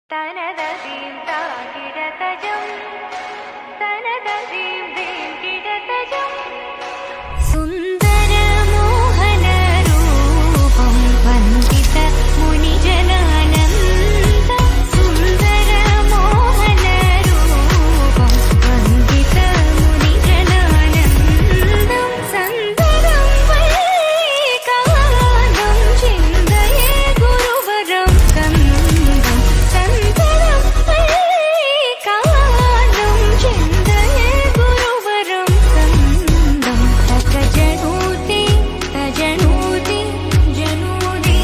തനതീം താകിടതജം തനതീം ദീം കിടതജം സുന്ദര മോഹന രൂപം വന്ദിത മുനിജനാനന്ദ സുന്ദര മോഹന രൂപം വന്ദിത മുനിജനാനന്ദം സന്ദരം വൈകാനം ചിന്തയേ ഗുരുവരം കന്ദം സന്ദരം വൈകാനം ചിന്തയേ ഗുരുവരം കന്ദം തജനൂതി തജനൂതി ജനൂതി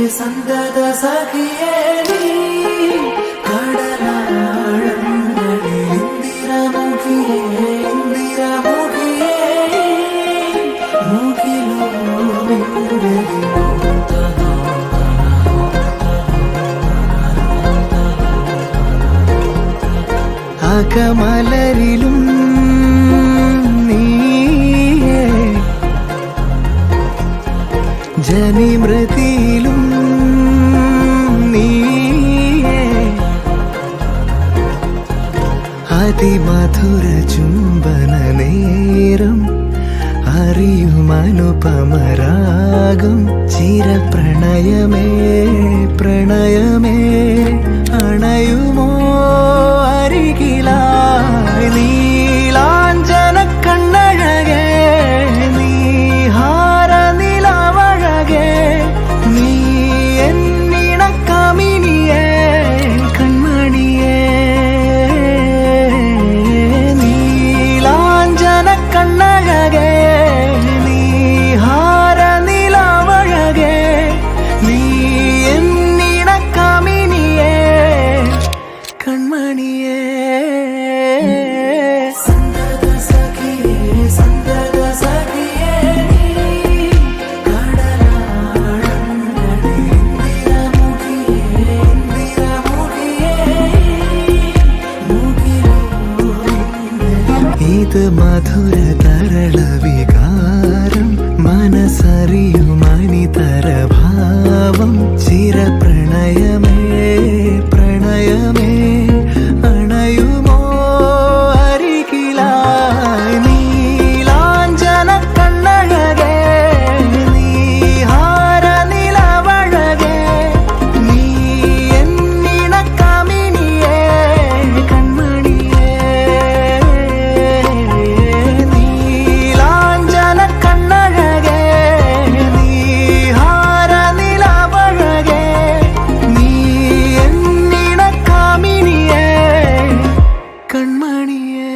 സന്തത സഖിയേ നീ കടലാഴങ്ങളിൽ ഇന്ദിരമുഖിയേ മുഖിലോ അകമലരിലും നീയേ ജനിമൃതിയിലും നീയേ അതിമധുര ചുംബന നേരം അറിയുമനുപമരാഗം ചിരപ്രണയമേ പ്രണയമേ അണയുമോ അരികിലായി നീലാഞ്ജന കണ്ണഴകേ നീഹാര നിലവഴകേ നീ എന്നിണക്കമിനിയേ കൺമണിയേ നീലാഞ്ജന കണ്ണഴകേ നീഹാര നിലവഴകേ നീ എന്നിണക്കമിനിയേ കൺമണിയേ സന്തത സഖിയേ നീ കടലാഴങ്ങളിൽ ഇന്ദിരമുഖിയേ മുഖിലോ ഇത് മധുര തരള വികാരം മനസ്സറിയുമനിതര ഭാവം ചിരപ്രണയമേ പ്രണയമേ അണയുമോ അരികിലായി നീലാഞ്ജന കണ്ണഴകേ നീഹാര നിലവഴകേ നീ എന്നിണക്കമിനിയേ കൺമണിയേ നീലാഞ്ജന കണ്ണഴകേ നീഹാര നിലവഴകേ നീ എന്നിണക്കമിനിയേ കൺമണിയേ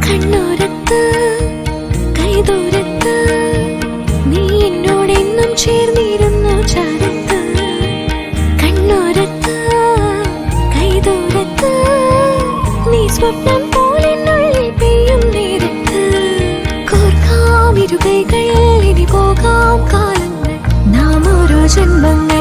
കണ്ണോരത്ത് കൈദൂരത്ത് നീ എന്നോടെന്നും ചേർന്നിരുന്നു ചാരത്ത് കണ്ണോരത്ത് കൈദൂരത്ത് നീ സ്വപ്നം പോലെന്നുള്ളിൽ പെയ്യും നേരത്ത് കോർക്കാം ഇരുകൈകൾ ഇനി പോകാം കാലങ്ങൾ നാം ഓരോ ജന്മങ്ങൾ